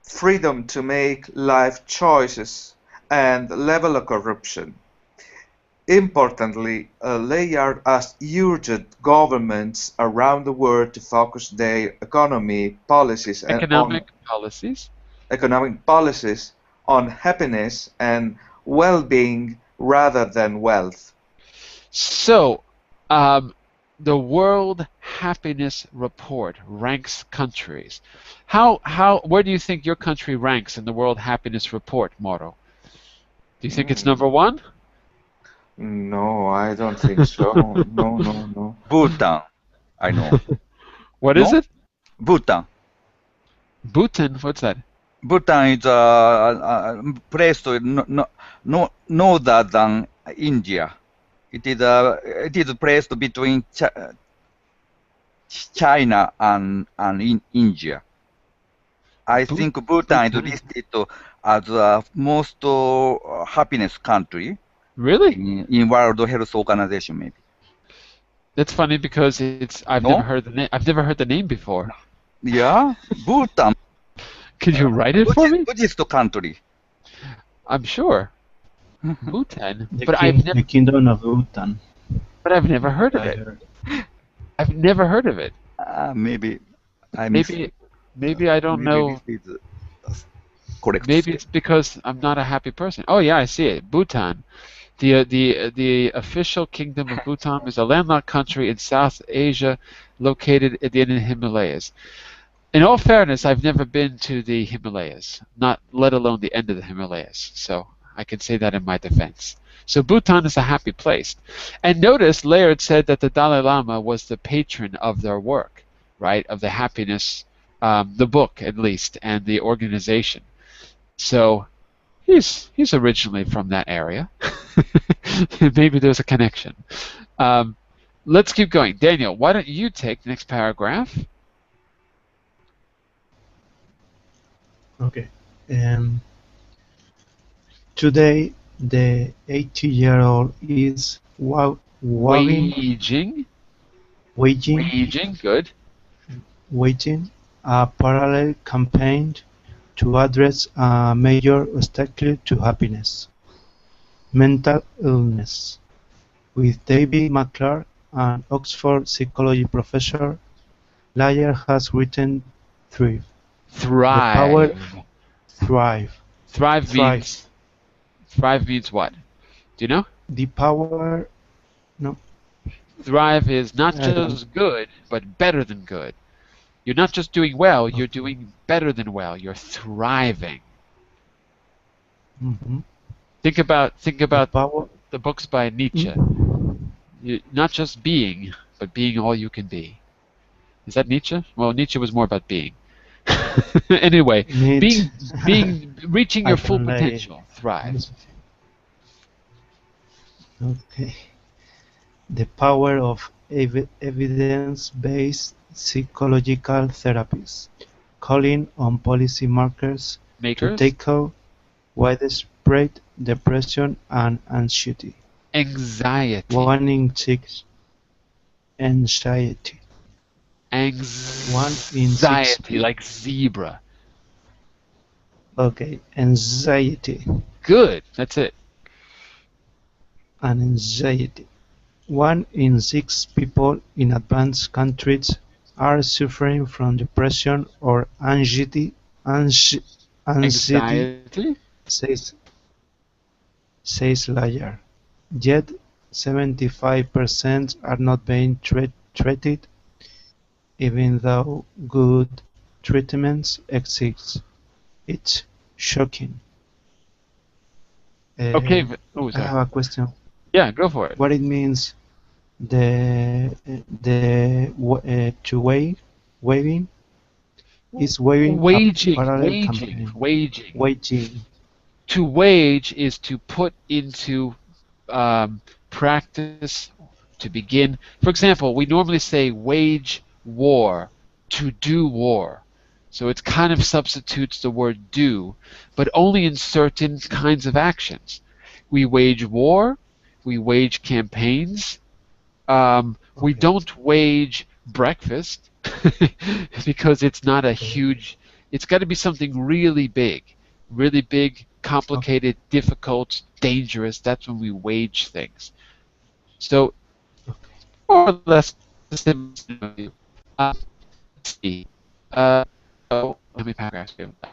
Freedom to make life choices and level of corruption. Importantly, Layard has urged governments around the world to focus their economic policies on happiness and well-being rather than wealth. So, the World Happiness Report ranks countries. Where do you think your country ranks in the World Happiness Report, Moro? Do you think it's number 1? No, I don't think so. No. Bhutan, I know. What is it? Bhutan. Bhutan? What's that? Bhutan is a place norther than India. It is placed between China and India. I think Bhutan is listed as the most happiness country. Really? In World Health Organization, maybe. That's funny because I've never heard the name. I've never heard the name before. Yeah, Bhutan. Could you write it for me? Buddhist country. I'm sure. Bhutan, the Kingdom of Bhutan. But I've never heard of it. I've never heard of it. Maybe I don't know. Correct. Maybe it's because I'm not a happy person. Oh yeah, I see it. Bhutan. The official kingdom of Bhutan is a landlocked country in South Asia located at the end of the Himalayas. In all fairness, I've never been to the Himalayas, not let alone the end of the Himalayas. So I can say that in my defense. So Bhutan is a happy place. And notice Laird said that the Dalai Lama was the patron of their work, right, of the happiness the book at least, and the organization. So he's originally from that area. Maybe there's a connection. Let's keep going. Daniel, why don't you take the next paragraph? Okay. Today, the 80-year-old is Waging. Good. waging a parallel campaign to address a major obstacle to happiness: mental illness. With David McClure, an Oxford psychology professor, Layer has written Thrive. The power Thrive. Thrive. Thrive means what? Do you know? The power. No. Thrive is not just good, but better than good. You're not just doing well, you're doing better than well. You're thriving. Mm-hmm. Think about the books by Nietzsche. You're not just being, but being all you can be. Is that Nietzsche? Well, Nietzsche was more about being. Anyway, reaching your full potential. Thrive. Okay. The power of evidence-based psychological therapies, calling on policymakers to tackle widespread depression and anxiety. Anxiety. One in six. Anxiety. Anxiety, like zebra. Okay, anxiety. Good, that's it. And anxiety. 1 in 6 people in advanced countries are suffering from depression or anxiety. Anxiety? Says Layer. Yet 75% are not being treated, even though good treatments exist. It's shocking. Okay. I have a question. Yeah, go for it. What it means? To waving is waving. Waging. To wage is to put into practice, to begin. For example, we normally say wage war, to do war. So it kind of substitutes the word do, but only in certain kinds of actions. We wage war, we wage campaigns. We don't wage breakfast because it's not a huge, it's got to be something really big, complicated, difficult, dangerous. That's when we wage things. So, more or less, let's see. How many paragraphs do we have?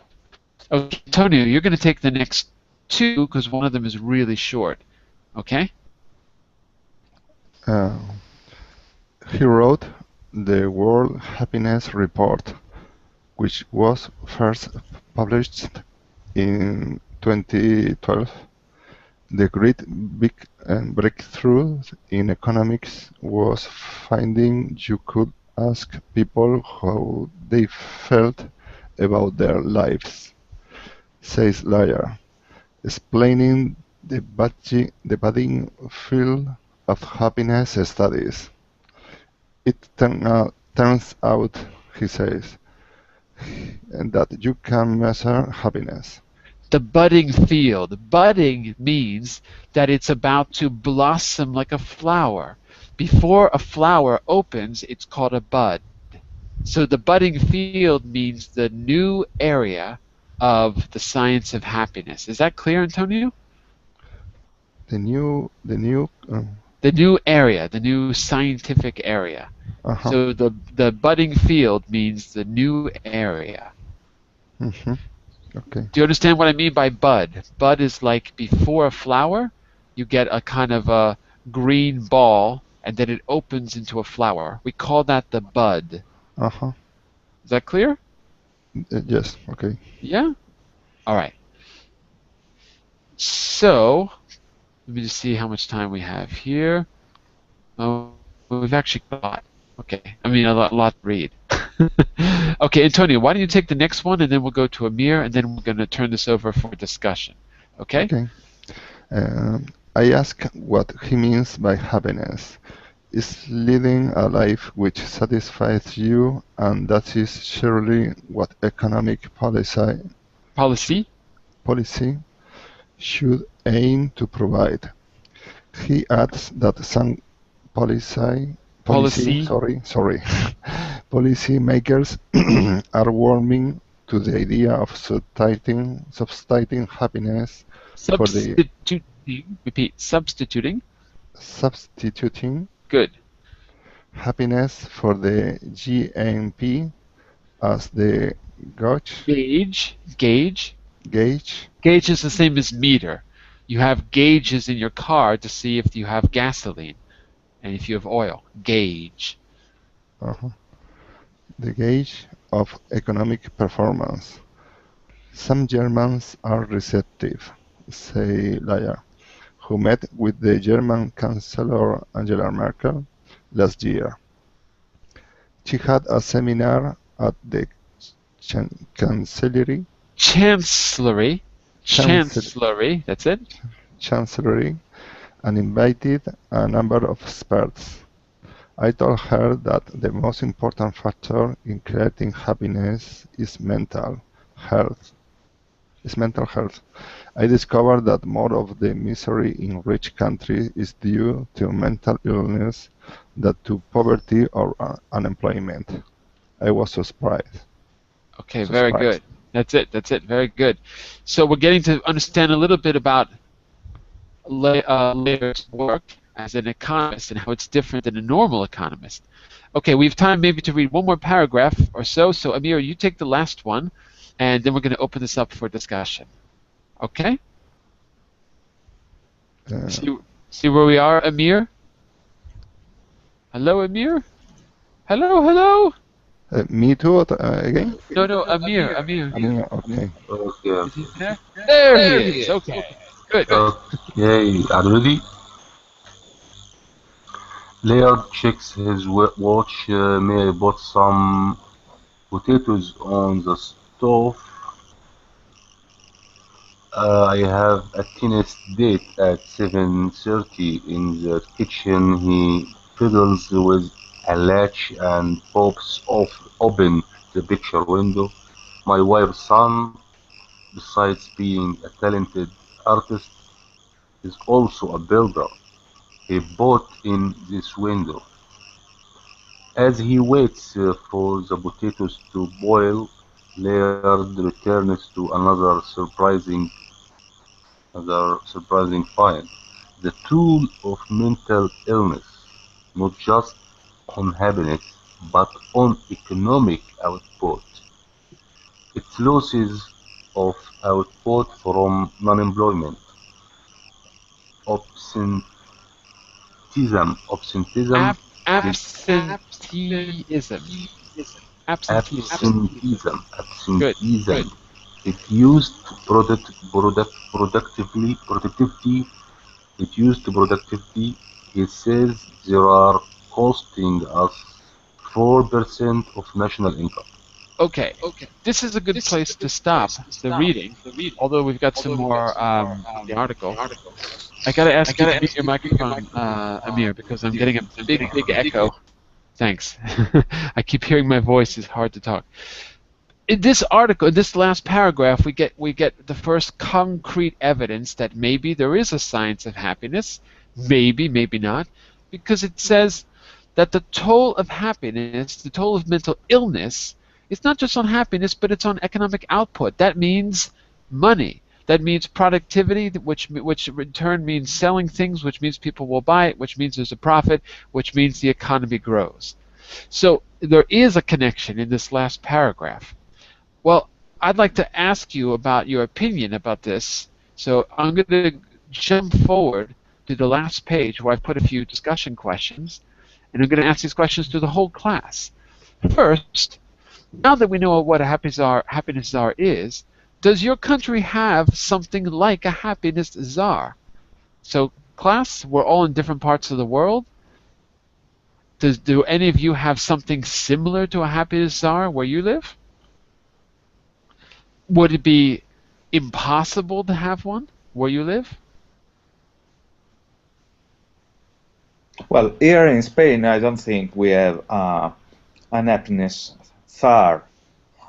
Okay, Antonio, you're going to take the next two because one of them is really short. Okay? He wrote the World Happiness Report, which was first published in 2012. The great breakthrough in economics was finding you could ask people how they felt about their lives, says Layer, explaining the budding field of happiness studies. It turns out, he says, and that you can measure happiness. The budding field. Budding means that it's about to blossom like a flower. Before a flower opens, it's called a bud. So the budding field means the new area of the science of happiness. Is that clear, Antonio? The new area, the new scientific area. So the budding field means the new area. Mm-hmm. Okay. Do you understand what I mean by bud? Bud is like before a flower, you get a kind of a green ball, and then it opens into a flower. We call that the bud. Uh-huh. Is that clear? Yes. Okay. Yeah? All right. So, let me just see how much time we have here. Oh, we've actually got, okay, I mean a lot to read. Okay, Antonio, why don't you take the next one, and then we'll go to Amir, and then we're going to turn this over for discussion. Okay? Okay. I ask what he means by happiness. Is leading a life which satisfies you, and that is surely what economic Policy? should aim to provide. He adds that some Policy. policy makers are warming to the idea of substituting happiness for the Substituting. Good. happiness for the GNP as the Gauge. gauge. Gauge is the same as meter. You have gauges in your car to see if you have gasoline and if you have oil. Gauge. The gauge of economic performance. Some Germans are receptive, say Laya, who met with the German Chancellor Angela Merkel last year. She had a seminar at the Chancellery. That's it. Chancellery, and invited a number of experts. I told her that the most important factor in creating happiness is mental health. I discovered that more of the misery in rich countries is due to mental illness than to poverty or unemployment. I was surprised. Okay, very good. That's it. Very good. So we're getting to understand a little bit about Layer's work as an economist and how it's different than a normal economist. Okay, we have time maybe to read one more paragraph or so. So Amir, you take the last one, and then we're going to open this up for discussion. Okay? See where we are, Amir? Hello, Amir? Hello? Me too, again? No, Amir. Okay. Okay. Is he there? There he is. Okay. Good. Okay, are you ready? Laird checks his watch. May I put some potatoes on the stove? I have a tennis date at 7:30 in the kitchen. He fiddles with a latch and pops open the picture window. My wife's son, besides being a talented artist, is also a builder. He bought in this window. As he waits for the potatoes to boil, Laird returns to another surprising find: the tool of mental illness, not just on happiness, but on economic output. Its losses of output from non-employment, absenteeism, Absenteeism. Good. It used productivity. He says they are costing us 4% of national income. Okay. This is a good place to stop the reading, although we've got some more in the article. I got to ask you to mute your microphone, Amir, because I'm getting a big echo. Thanks. I keep hearing my voice. It's hard to talk. In this article, in this last paragraph, we get the first concrete evidence that maybe there is a science of happiness, maybe not, because it says that the toll of happiness, the toll of mental illness, is not just on happiness, but it's on economic output. That means money. That means productivity, which in turn means selling things, which means people will buy it, which means there's a profit, which means the economy grows. So there is a connection in this last paragraph. Well, I'd like to ask you about your opinion about this. So I'm going to jump forward to the last page where I've put a few discussion questions, and I'm going to ask these questions to the whole class. First, now that we know what a happiness czar is, does your country have something like a happiness czar? So, class, we're all in different parts of the world. Do any of you have something similar to a happiness czar where you live? Would it be impossible to have one where you live? Well, here in Spain, I don't think we have an happiness czar.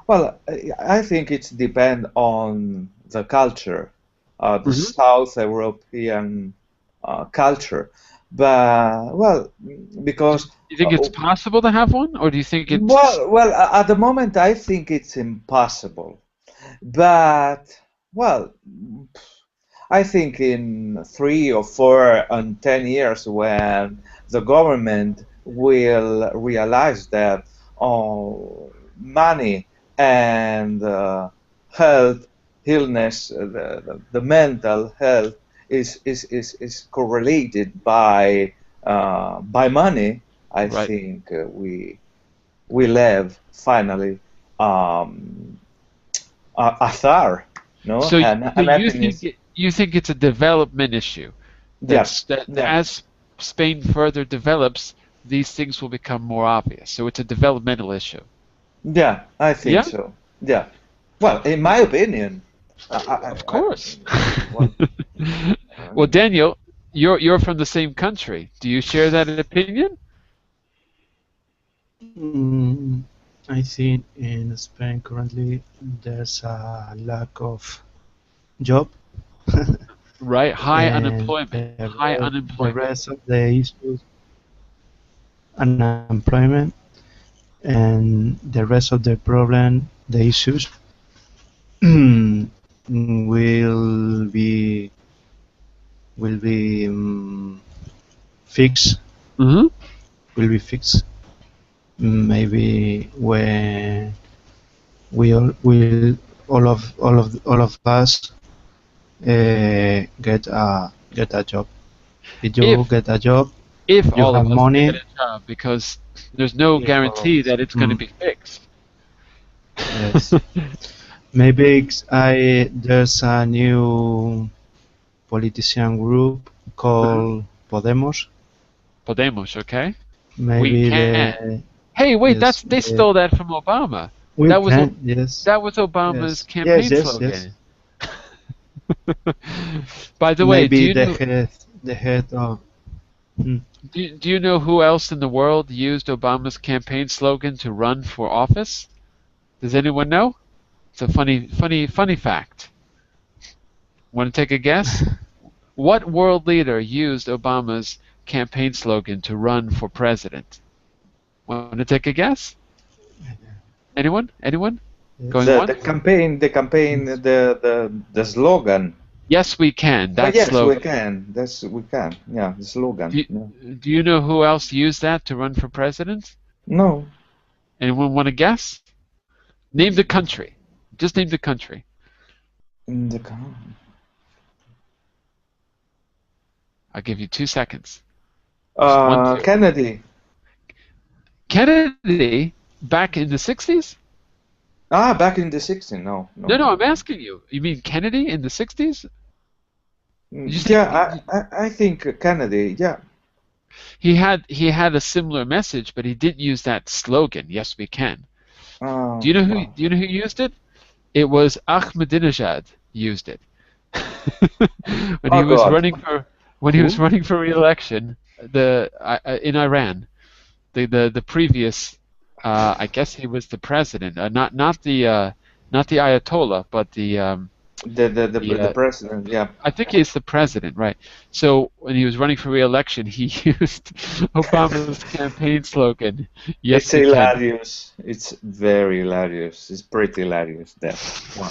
Well, I think it depends on the culture, the South European culture. But, well, because... You think it's possible to have one, or do you think it's... Well, at the moment, I think it's impossible. But, well, I think in 3 or 4 and 10 years, when the government will realize that money and health, illness, the mental health is correlated by money, I think we will have finally a czar, no? So you think it's a development issue? Yes. As Spain further develops, these things will become more obvious. So it's a developmental issue. Yeah, I think so. Yeah. Well, in my opinion. Of course. Well, Daniel, you're from the same country. Do you share that opinion? I think in Spain currently there's a lack of job. Right, high And unemployment. High The unemployment. rest of the issues, unemployment, and the rest of the problem, the issues, will be fixed. Mm-hmm. Will be fixed. Maybe when we all of us get a job. If you get a job, If you all have of us money. get a job, because there's no guarantee that it's going to be fixed. Yes. Maybe there's a new politician group called Podemos. Podemos, okay? Maybe We can. Hey, wait, yes, they stole that from Obama. we That was can, yes. that was Obama's Yes. campaign Yes, yes, slogan. yes. By the way, Maybe the head of. do you know who else in the world used Obama's campaign slogan to run for office? Does anyone know? It's a funny fact. Want to take a guess? What world leader used Obama's campaign slogan to run for president? Want to take a guess? Anyone? Anyone? Going The once? campaign, the slogan. Yes, we can. That yes, slogan. we can. We can. Yeah, the slogan. Do you know who else used that to run for president? No. Anyone want to guess? Name the country. Just name the country. In the I'll give you 2 seconds. Just 1, 2. Kennedy. Kennedy, back in the 60s? Back in the 60s. No. No, I'm asking you. You mean Kennedy in the 60s? Yeah, I think Kennedy. Yeah. He had a similar message, but he didn't use that slogan. Yes, we can. Do you know who used it? It was Ahmadinejad used it when he was running for re-election. In Iran, the previous, I guess he was the president, not the Ayatollah, but the president. Yeah. I think he's the president, right? So when he was running for re-election, he used Obama's campaign slogan. Yes, it's hilarious. It's very hilarious. It's pretty hilarious. That one.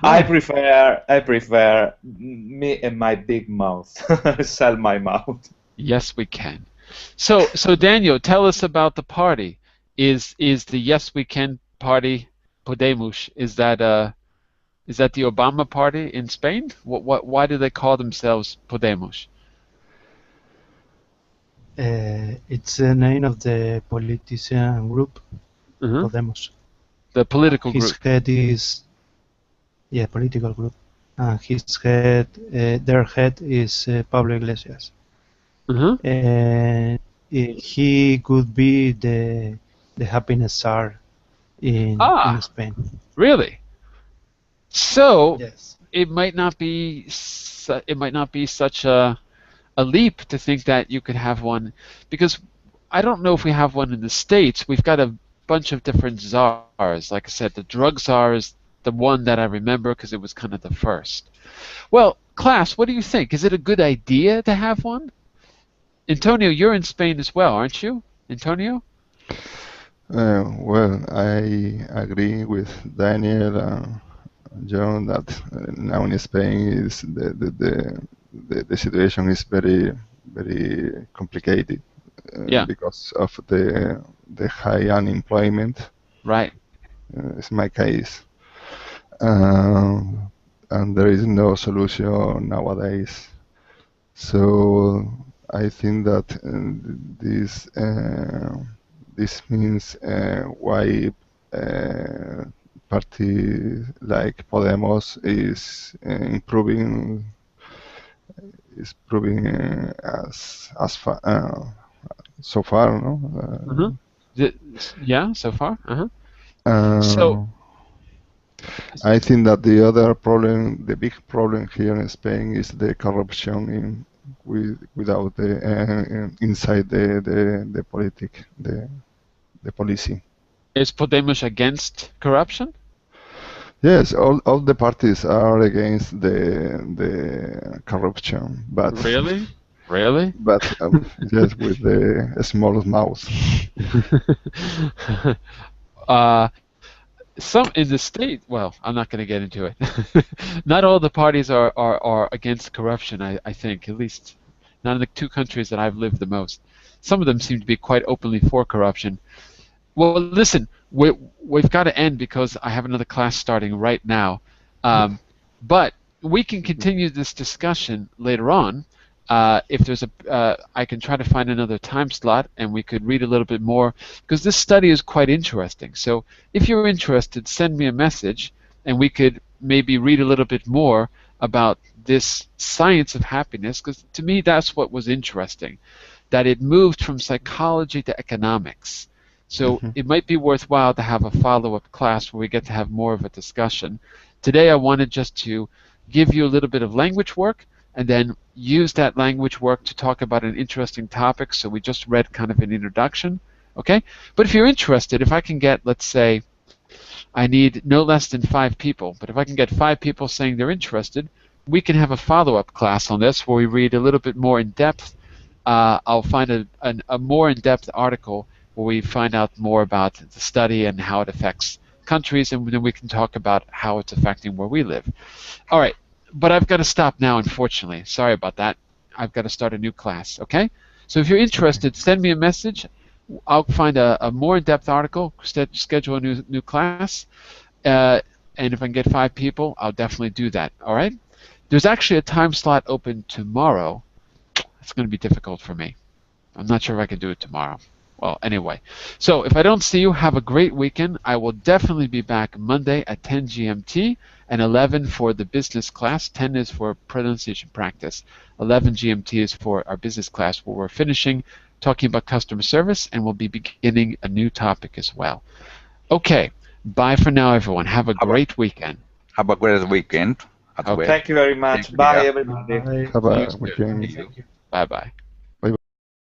I prefer me and my big mouth. Sell my mouth. Yes, we can. So Daniel, tell us about the party. Is the Yes We Can party Podemos? Is that the Obama party in Spain? Why do they call themselves Podemos? It's the name of the politician group, Podemos. The political His group. head is political group. His head, their head is Pablo Iglesias. he could be the happiness czar in Spain. Really? So Yes. it might not be such a leap to think that you could have one, because I don't know if we have one in the States. We've got a bunch of different czars. Like I said, the drug czar is the one that I remember because it was kind of the first. Well, class, what do you think? Is it a good idea to have one? Antonio, you're in Spain as well, aren't you? Antonio? Well, I agree with Daniel and John that now in Spain is the situation is very complicated Yeah. because of the high unemployment. Right. It's my case, and there is no solution nowadays. So I think that this means why party like Podemos is proving so far, no? Yeah, so far. Uh, So, I think that the other problem, the big problem here in Spain, is the corruption without the inside the the policy. is Podemos against corruption? Yes, all the parties are against the corruption, but Really? Really? but just with the small mouth. Some in the state, well, I'm not going to get into it. Not all the parties are against corruption, I think, at least not in the two countries that I've lived the most. Some of them seem to be quite openly for corruption. Well, listen, we've got to end because I have another class starting right now. But we can continue this discussion later on. If there's I can try to find another time slot and we could read a little bit more, because this study is quite interesting. So if you're interested, send me a message and we could maybe read a little bit more about this science of happiness, because to me that's what was interesting, that it moved from psychology to economics. So it might be worthwhile to have a follow-up class where we get to have more of a discussion. Today I wanted just to give you a little bit of language work and then use that language work to talk about an interesting topic. So we just read kind of an introduction, okay? But if you're interested, if I can get, let's say, I need no less than 5 people, but if I can get 5 people saying they're interested, we can have a follow-up class on this where we read a little bit more in depth. I'll find a more in-depth article where we find out more about the study and how it affects countries, and then we can talk about how it's affecting where we live. All right. But I've got to stop now, unfortunately. Sorry about that. I've got to start a new class, okay? So if you're interested, send me a message. I'll find a more in-depth article, schedule a new class, and if I can get 5 people, I'll definitely do that, all right? There's actually a time slot open tomorrow. It's going to be difficult for me. I'm not sure if I can do it tomorrow. Well, anyway. So if I don't see you, have a great weekend. I will definitely be back Monday at 10 GMT and 11 for the business class. 10 is for pronunciation practice. 11 GMT is for our business class where we're finishing talking about customer service and we'll be beginning a new topic as well. Okay. Bye for now, everyone. Have a great weekend. Have a great weekend. Thank you very much. Bye, everybody. Have a weekend. Bye-bye.